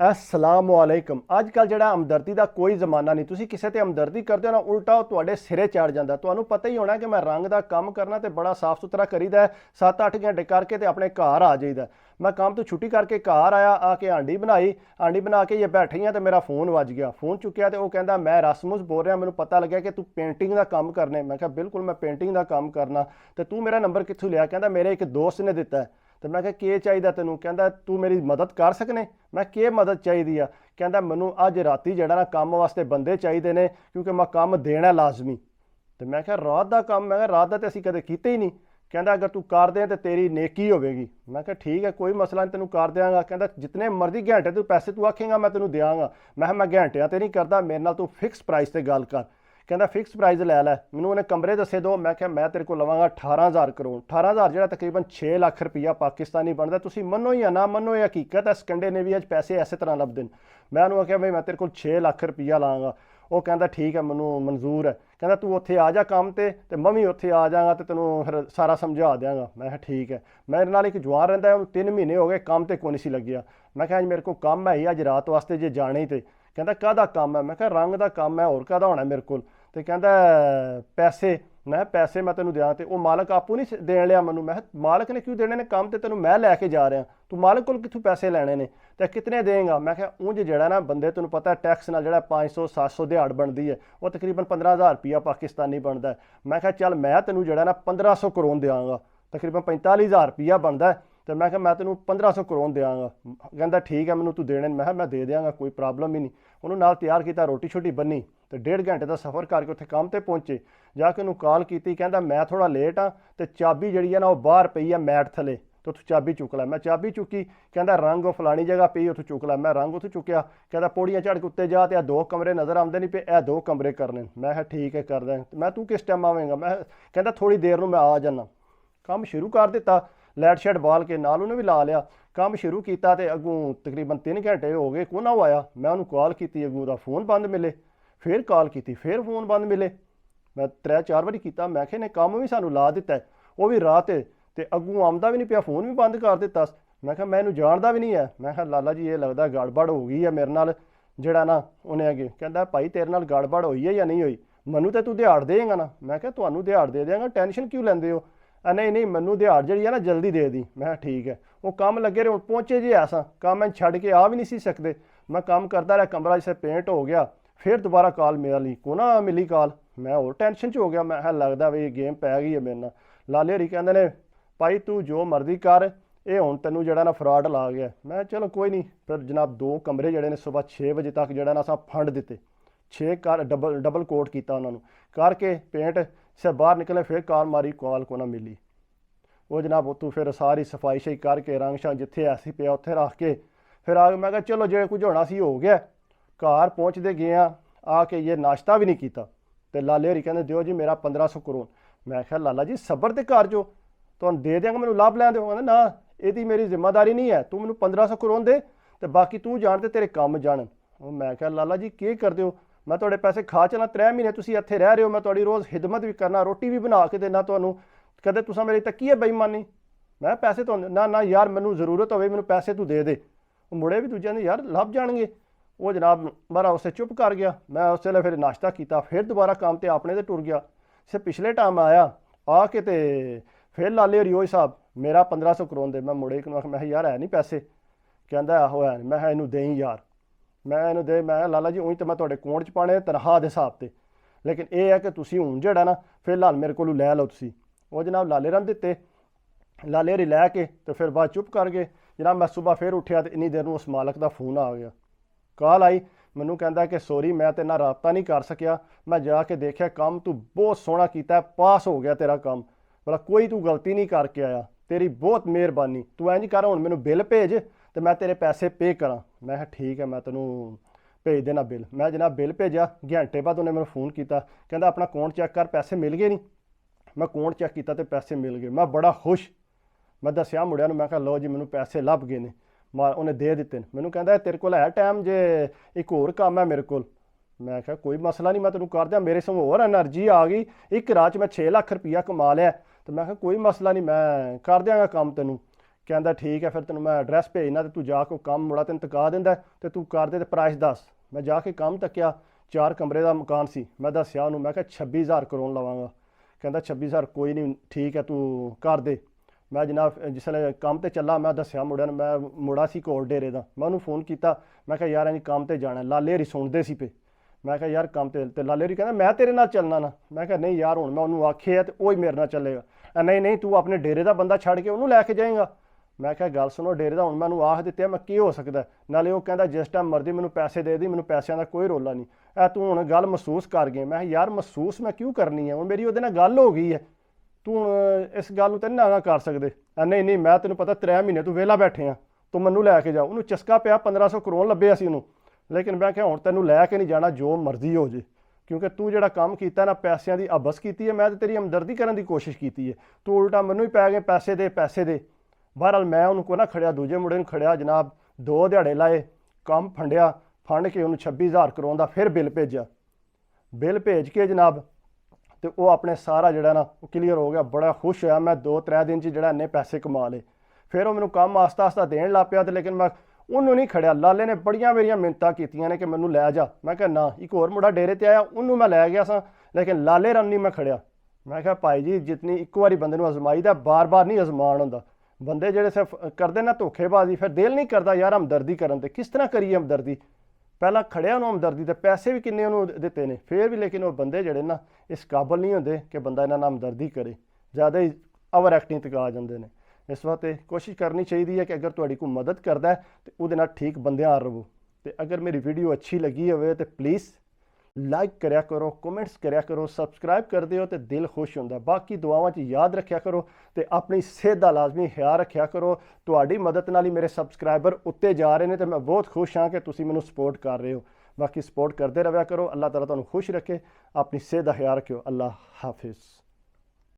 अस्सलाम वालेकुम। अजकल जिहड़ा हमदर्दी का कोई जमाना नहीं। तुसीं किसी ते हमदर्दी करते हो ना, उल्टा वो तुहाडे सिरे चढ़ जाता। तुहानूं पता ही होना कि मैं रंग का काम करना तो बड़ा साफ सुथरा करीदा है। 7-8 घंटे करके तो अपने घर आ जाईदा। मैं काम तो छुट्टी करके घर आया, आके हांडी बनाई, हांडी बना के ये बैठी हाँ तो मेरा फोन वज गया। फोन चुक्या तो वह कहता मैं रसमुस बोल रहा, मैंने पता लग्या कि तू पेंटिंग का काम करने। मैं कहा बिल्कुल मैं पेंटिंग का काम करना। तो तू मेरा नंबर कित्थों लिया? कहता मेरे एक दोस्त ने दिता है। तो मैं क्या चाहिए तेनों? कहता तू मेरी मदद कर सकने? मैं क्या मदद चाहिए आ? कहता मैनू अज राती जड़ा ना काम वास्ते बंदे चाहिए ने, क्योंकि मैं काम देना लाजमी। तो मैं क्या रात का काम? मैं रात का तो असीं कदे कीते ही नहीं। कहता अगर तू कर दे तो तेरी नेकी होगी। मैं क्या ठीक है कोई मसला नहीं, तेनों कर देंगा। कहता जितने मर्जी घंटे तू पैसे तू आखेगा मैं तेनों देंगा। मैं घंटिया तो नहीं करता, मेरे नाल तू फिक्स प्राइस से गल कर। कहता फिक्स प्राइस लै लै। मैनू उन्हें कमरे दसे दो। मैं क्या मैं तेरे को लवांगा 18,000 करोड़। 18,000 जो तकरीबन 6 लाख रुपया पाकिस्तानी बनता। तुसीं मनो या ना मनो, ये हकीकत है। सकंडे ने भी अज पैसे इस तरह लभदे ने। मैं उन्होंने आख्या भाई मैं तेरे को 6 लाख रुपया लाँगा। वो कहता ठीक है मैनू मंजूर है। कहता तू उत्थे आ जा काम तो मैं भी उत्थे आ जाऊँगा तो तेनों फिर सारा समझा देंगा। मैं ठीक है। मेरे नाल एक जवान रहिंदा है, उन्होंने 3 महीने हो गए काम तो कोई नहीं सी लग्या। मैं क्या अज मेरे को काम है ही अज रात वास्ते जे जाने ही। तो कहता काहदा काम है? मैं क्या रंग का काम है, होर काहदा होना मेरे को? तो कहता पैसे। मैं पैसे मैं तेनों दें? तो वो मालक आपू नहीं देन लिया मैनू। मैं मालक ने क्यों देने ने? काम तो तेनों मैं लैके जा रहा, तू मालक को कितों पैसे लैने ने? तो कितने देंगा? मैं क्या ऊँझ जड़ा ना बंदे तेनों पता है टैक्स नाल जड़ा 500-700 दिहाड़ बनती है, वो तकरीबन 15,000 रुपया पाकिस्तानी बनता है। मैं क्या चल मैं तेनों जड़ा ना 1500 करोड़ देंगा, तकरीबन 45,000 रुपया बनता है। तो मैं क्या मैं तेनों 1500 करोड़ देंगा। कहता ठीक है मैनू तू देने। मैं दे देंगा, कोई प्रॉब्लम ही नहीं। उन्होंने नाल तैयार किया, रोटी छोटी बनी तो 1.5 घंटे का सफ़र करके उत्थे काम ते पहुँचे। जाके उन्होंने कॉल की, कहता मैं थोड़ा लेट हाँ तो चाबी जी है ना वो बाहर पई है मैट थले, तो तू चाबी चुक लै। मैं चाबी चुकी। कहता रंग वो फलानी जगह पई, उत्थों चुक लै। मैं रंग उत्थों चुकया। कहता पौड़ियाँ चढ़ के उत्ते जा, तो 2 कमरे नज़र आते नहीं पे, 2 कमरे करने। मैं ठीक है कर दें। मैं तू किस टाइम आवेंगा? मैं कहता थोड़ी देर में मैं आ जाना। काम शुरू कर दिता, लाइट शैट बाल के नाल उन्हें भी ला लिया। काम शुरू किया तो अगों तकरीबन 3 घंटे हो गए, को ना आया। मैं उन्होंने कॉल की, अगों का फोन बंद मिले। फिर कॉल की, फिर फोन बंद मिले। मैं 3-4 बारी किया। मैं क्या काम भी सानू ला दिता है, वो भी रात तो अगों आमदा भी नहीं पिया, फोन भी बंद कर दिता। मैं क्या मैं जानता भी नहीं है। मैं क्या लाला जी ये लगता गड़बड़ हो गई है मेरे नाल जड़ा ना। उन्हें अगे कहता भाई तेरे नाल गड़बड़ हुई है या नहीं हुई? मैनू तो तू दिहाड़ देगा ना? मैं क्या तुहानू दिहाड़ दे देंगा, टेंशन क्यों लेंदे हो? नहीं नहीं मैनू दिहाड़ जी है ना जल्दी दे दी। मैं ठीक है। वो काम लगे रहे, पहुँचे जी ऐसा काम मैं छड़ के आ भी नहीं सी सकते। मैं काम करता रहा, कमरा जिसे पेंट हो गया। फिर दोबारा कॉल मिली, को ना मिली कॉल। मैं और टेंशन च हो गया। मैं लगता भी गेम पै गई है मेरे नाल। लाले होरी कहते ने भाई तू जो मर्जी कर, ये हुण तैनूं जड़ा ना फ्रॉड ला गया। मैं चलो कोई नहीं। फिर जनाब 2 कमरे जड़े ने सुबह 6 बजे तक जड़ा ना असां फंड दिते। 6 कर डबल कोट किया उन्होंने करके पेंट से बाहर निकले। फिर कॉल मारी, कॉल को ना मिली। वो जनाब उत्तों फिर सारी सफाई शई करके रंग शंग जिथे ऐसी पिया उत्थे रख के फिर आ गए। मैं कहा चलो जो कुछ होना सी हो गया। घर पहुँचते गए आके ये नाश्ता भी नहीं किया। तो लाले होरी कहते दिओ जी मेरा 1500 करोड़। मैं क्या लाला जी सबर तो कर जो, तो दे देंगे, मैंने लाभ लैन दो। ना ये मेरी जिम्मेदारी नहीं है, तू मैनू 1500 करोड़ दे तो बाकी तू जान ते तेरे काम जान। मैं क्या लाला जी के करते हो? मैं थोड़े पैसे खा चला, 3 महीने तुम इत्थे रह रहे हो, मैं थोड़ी रोज़ खिदमत भी करना, रोटी भी बना के देना तुहानू, कदे तुसा मेरी तकी है बेईमानी? मैं पैसे तो ना ना यार मैनू जरूरत हो, मैनू पैसे तू दे दे। मुड़े भी दूजे ने यार लभ जाएंगे। वो जनाब बारा उसे चुप कर गया। मैं उस वे फिर नाश्ता किया, फिर दोबारा काम तो अपने तो टुर गया। से पिछले टाइम आया आके तो फिर लाले होरी ओही साहब मेरा 1500 करोड़ दे। मैं मुड़े मैं यार है नहीं पैसे? कहता आहो है नहीं। मैं इनू दें यार, मैं इनू दे। मैं लाला जी उंज तो मैं थोड़े कोण च पाने तनख्वाह के हिसाब से, लेकिन यह है कि तुम हूँ जड़ा ना फिलहाल मेरे को लै लो तुम। वो जनाब लाले रन दिते। लाले होरी लैके तो फिर बाद चुप कर गए। जनाब मैं सुबह फिर उठा तो इन्नी देर में उस मालक का फोन आ गया। कॉल आई, मैनू कहता कि सॉरी मैं तेरे नाल राबता नहीं कर सकिया। मैं जाके देखा काम तू बहुत सोहना किया, पास हो गया तेरा काम, बोला कोई तू गलती नहीं करके आया, तेरी बहुत मेहरबानी। तू इंज कर हुण मैनू बिल भेज तो मैं तेरे पैसे पे करा। मैं ठीक है मैं तेनू भेज देना बिल। मैं जनाब बिल भेजा। घंटे बाद उन्हें मैंने फोन किया, कहता अपना अकाउंट चैक कर पैसे मिल गए नहीं? मैं अकाउंट चैक किया तो पैसे मिल गए। मैं बड़ा खुश। मैं दसिया मुड़िया मैं कहा लो जी मैनू पैसे लभ गए ने, उन्हें दे दिते। मैनू कहता तेरे को है टाइम जे एक होर काम है मेरे को? मैं क्या कोई मसला नहीं, मैं तेनों कर दिया। मेरे संग होर एनर्जी आ गई, एक रात में 6 लाख रुपया कमा लिया। तो मैं क्या कोई मसला नहीं, मैं कर देंगा काम तेनों। ਕਹਿੰਦਾ ਠੀਕ ਹੈ, ਫਿਰ ਤੈਨੂੰ ਮੈਂ ਐਡਰੈਸ ਭੇਜਣਾ ਤੇ ਤੂੰ ਜਾ ਕੇ ਕੰਮ ਮੁੜਾ ਤੈਨੂੰ ਤਕਾ ਦਿੰਦਾ ਤੇ ਤੂੰ ਕਰ ਦੇ ਤੇ ਪ੍ਰਾਈਸ ਦੱਸ। ਮੈਂ ਜਾ ਕੇ ਕੰਮ ਤੱਕਿਆ, 4 ਕਮਰੇ ਦਾ ਮਕਾਨ ਸੀ। ਮੈਂ ਦੱਸਿਆ ਉਹਨੂੰ, ਮੈਂ ਕਿਹਾ 26,000 ਕਰੋੜ ਲਵਾਂਗਾ। ਕਹਿੰਦਾ 26,000 ਕੋਈ ਨਹੀਂ, ਠੀਕ ਹੈ ਤੂੰ ਕਰ ਦੇ। ਮੈਂ ਜਨਾਬ ਜਿਸ ਵੇਲੇ ਕੰਮ ਤੇ ਚੱਲਾ, ਮੈਂ ਦੱਸਿਆ ਮੁੰਡਿਆਂ ਨੂੰ, ਮੈਂ ਮੁੰਡਾ ਸੀ ਕੋਲ ਡੇਰੇ ਦਾ, ਮੈਂ ਉਹਨੂੰ ਫੋਨ ਕੀਤਾ, ਮੈਂ ਕਿਹਾ ਯਾਰ ਅਸੀਂ ਕੰਮ ਤੇ ਜਾਣਾ। ਲਾਲੇ ਹਰੀ ਸੁਣਦੇ ਸੀ ਪਏ। ਮੈਂ ਕਿਹਾ ਯਾਰ ਕੰਮ ਤੇ ਲਾਲੇ ਹਰੀ ਕਹਿੰਦਾ ਮੈਂ ਤੇਰੇ ਨਾਲ ਚੱਲਣਾ ਨਾ। ਮੈਂ ਕਿਹਾ ਨਹੀਂ ਯਾਰ, ਹੁਣ ਮੈਂ ਉਹਨੂੰ ਆਖਿਆ ਤੇ ਉਹ ਹੀ ਮੇਰੇ ਨਾਲ ਚੱਲੇਗਾ। ਨਹੀਂ ਨਹੀਂ, ਤੂੰ ਆਪਣੇ ਡੇਰੇ ਦਾ ਬੰਦਾ ਛੱਡ ਕੇ ਉਹਨੂੰ ਲੈ ਕੇ ਜਾਏਗਾ। ਮੈਂ ਕਿਹਾ ਗੱਲ ਸੁਣੋ, ਡੇਰੇ ਦਾ ਹੁਣ ਮੈਨੂੰ ਆਖ ਦਿੱਤੇ, ਮੈਂ ਕੀ ਹੋ ਸਕਦਾ। ਨਾਲੇ ਉਹ ਕਹਿੰਦਾ ਜਿਸ ਟਾਈਮ ਮਰਜ਼ੀ ਮੈਨੂੰ ਪੈਸੇ ਦੇ ਦੀ, ਮੈਨੂੰ ਪੈਸਿਆਂ ਦਾ ਕੋਈ ਰੋਲਾ ਨਹੀਂ। ਤੂੰ ਹੁਣ ਗੱਲ ਮਹਿਸੂਸ ਕਰ ਗਏ। ਮੈਂ ਕਿਹਾ ਯਾਰ ਮਹਿਸੂਸ ਮੈਂ ਕਿਉਂ ਕਰਨੀ ਹੈ, ਹੁਣ ਮੇਰੀ ਉਹਦੇ ਨਾਲ ਗੱਲ ਹੋ ਗਈ ਹੈ, ਤੂੰ ਹੁਣ ਇਸ ਗੱਲ ਨੂੰ ਤਾਂ ਨਾ ਕਰ ਸਕਦੇ। ਨਹੀਂ ਨਹੀਂ, ਮੈਂ ਤੈਨੂੰ ਪਤਾ 3 ਮਹੀਨੇ ਤੂੰ ਵਿਹਲਾ ਬੈਠੇ ਆ, ਤੂੰ ਮੈਨੂੰ ਲੈ ਕੇ ਜਾ। ਉਹਨੂੰ ਚਸਕਾ ਪਿਆ, 1500 ਕਰੋੜ ਲੱਭਿਆ ਸੀ ਉਹਨੂੰ। ਲੇਕਿਨ ਮੈਂ ਕਿਹਾ ਹੁਣ ਤੈਨੂੰ ਲੈ ਕੇ ਨਹੀਂ ਜਾਣਾ, ਜੋ ਮਰਜ਼ੀ ਹੋ ਜੇ, ਕਿਉਂਕਿ ਤੂੰ ਜਿਹੜਾ ਕੰਮ ਕੀਤਾ ਨਾ, ਪੈਸਿਆਂ ਦੀ ਅਬਸ ਕੀਤੀ ਹੈ। ਮੈਂ ਤਾਂ ਤੇਰੀ ਹਮਦਰਦੀ ਕਰਨ ਦੀ ਕੋਸ਼ਿਸ਼ ਕੀਤੀ ਹੈ, ਤੂੰ ਉਲਟਾ ਮੈਨੂੰ ਹੀ ਪੈ ਗਏ ਪੈਸੇ ਦੇ ਪੈਸੇ ਦੇ। ਬਹਰਹਾਲ ਮੈਂ ਉਹਨੂੰ ਕੋ ਨਾ ਖੜਿਆ, ਦੂਜੇ ਮੁੰਡੇ ਨੂੰ ਖੜਿਆ ਜਨਾਬ, 2 ਦਿਹਾੜੇ ਲਾਏ, ਕੰਮ ਫੰਡਿਆ, ਫੰਡ ਕੇ ਉਹਨੂੰ 26,000 ਕਰੋੜ ਦਾ ਫਿਰ ਬਿੱਲ ਭੇਜਿਆ। ਬਿੱਲ ਭੇਜ ਕੇ ਜਨਾਬ ਤੇ ਉਹ ਆਪਣੇ ਸਾਰਾ ਜਿਹੜਾ ਨਾ ਉਹ ਕਲੀਅਰ ਹੋ ਗਿਆ। ਬੜਾ ਖੁਸ਼ ਹੋਇਆ ਮੈਂ, 2-3 ਦਿਨ 'ਚ ਜਿਹੜਾ ਇੰਨੇ ਪੈਸੇ ਕਮਾ ਲਏ। ਫਿਰ ਉਹ ਮੈਨੂੰ ਕੰਮ ਆਸਤਾ ਆਸਤਾ ਦੇਣ ਲੱਗ ਪਿਆ। ਤੇ ਲੇਕਿਨ ਮੈਂ ਉਹਨੂੰ ਨਹੀਂ ਖੜਿਆ। ਲਾਲੇ ਨੇ ਬੜੀਆਂ ਮੇਰੀਆਂ ਮਿੰਨਤਾਂ ਕੀਤੀਆਂ ਨੇ ਕਿ ਮੈਨੂੰ ਲੈ ਜਾ। ਮੈਂ ਕਿਹਾ ਨਾ। ਇੱਕ ਹੋਰ ਮੁੰਡਾ ਡੇਰੇ ਤੇ ਆਇਆ, ਉਹਨੂੰ ਮੈਂ ਲੈ ਗਿਆ ਸਾਂ, ਲੇਕਿਨ ਲਾਲੇ ਰਨ ਨਹੀਂ ਮੈਂ ਖੜਿਆ। ਮੈਂ ਕਿਹਾ ਭਾਈ ਜੀ, ਜਿਤਨੀ ਇੱਕ ਵਾਰੀ ਬੰਦੇ ਨੂੰ ਅਜ਼ਮਾਈਦਾ, ਬਾਰ-ਬਾਰ ਨਹੀਂ ਅਜ਼ਮਾਨ ਹੁੰਦਾ। ਬੰਦੇ ਜਿਹੜੇ ਸਿਰਫ ਕਰਦੇ ਨਾ ਧੋਖੇਬਾਜ਼ੀ, ਫਿਰ ਦਿਲ ਨਹੀਂ ਕਰਦਾ ਯਾਰ ਹਮਦਰਦੀ ਕਰਨ ਤੇ। ਕਿਸ ਤਰ੍ਹਾਂ ਕਰੀਏ ਹਮਦਰਦੀ। ਪਹਿਲਾਂ ਖੜਿਆ ਉਹਨੂੰ ਹਮਦਰਦੀ ਤੇ ਪੈਸੇ ਵੀ ਕਿੰਨੇ ਉਹਨੂੰ ਦਿੱਤੇ ਨੇ, ਫਿਰ ਵੀ ਲੇਕਿਨ ਉਹ ਬੰਦੇ ਜਿਹੜੇ ਨਾ ਇਸ ਕਾਬਲ ਨਹੀਂ ਹੁੰਦੇ ਕਿ ਬੰਦਾ ਇਹਨਾਂ ਨਾਲ ਹਮਦਰਦੀ ਕਰੇ, ਜ਼ਿਆਦਾ ਹੀ ਓਵਰ ਐਕਟਿੰਗ ਤੱਕ ਆ ਜਾਂਦੇ ਨੇ। ਇਸ ਵਾਸਤੇ ਕੋਸ਼ਿਸ਼ ਕਰਨੀ ਚਾਹੀਦੀ ਹੈ ਕਿ ਅਗਰ ਤੁਹਾਡੀ ਕੋਈ ਮਦਦ ਕਰਦਾ ਹੈ ਤੇ ਉਹਦੇ ਨਾਲ ਠੀਕ ਬੰਦਿਆਂ ਆ ਰਹੋ। ਤੇ ਅਗਰ ਮੇਰੀ ਵੀਡੀਓ ਅੱਛੀ ਲੱਗੀ ਹੋਵੇ ਤੇ ਪਲੀਜ਼ ਲਾਈਕ ਕਰਿਆ ਕਰੋ, ਕਮੈਂਟਸ ਕਰਿਆ ਕਰੋ, ਸਬਸਕ੍ਰਾਈਬ ਕਰ ਦਿਓ ਤੇ ਦਿਲ ਖੁਸ਼ ਹੁੰਦਾ। ਬਾਕੀ ਦੁਆਵਾਂ 'ਚ ਯਾਦ ਰੱਖਿਆ ਕਰੋ ਤੇ ਆਪਣੀ ਸਿਹਤ ਦਾ ਲਾਜ਼ਮੀ ਖਿਆਲ ਰੱਖਿਆ ਕਰੋ। ਤੁਹਾਡੀ ਮਦਦ ਨਾਲ ਹੀ ਮੇਰੇ ਸਬਸਕ੍ਰਾਈਬਰ ਉੱਤੇ ਜਾ ਰਹੇ ਨੇ ਤੇ ਮੈਂ ਬਹੁਤ ਖੁਸ਼ ਹਾਂ ਕਿ ਤੁਸੀਂ ਮੈਨੂੰ ਸਪੋਰਟ ਕਰ ਰਹੇ ਹੋ। ਬਾਕੀ ਸਪੋਰਟ ਕਰਦੇ ਰਹਿਆ ਕਰੋ। ਅੱਲਾਹ ਤਾਲਾ ਤੁਹਾਨੂੰ ਖੁਸ਼ ਰੱਖੇ। ਆਪਣੀ ਸਿਹਤ ਦਾ ਖਿਆਲ ਰੱਖਿਓ। ਅੱਲਾਹ ਹਾਫਿਜ਼।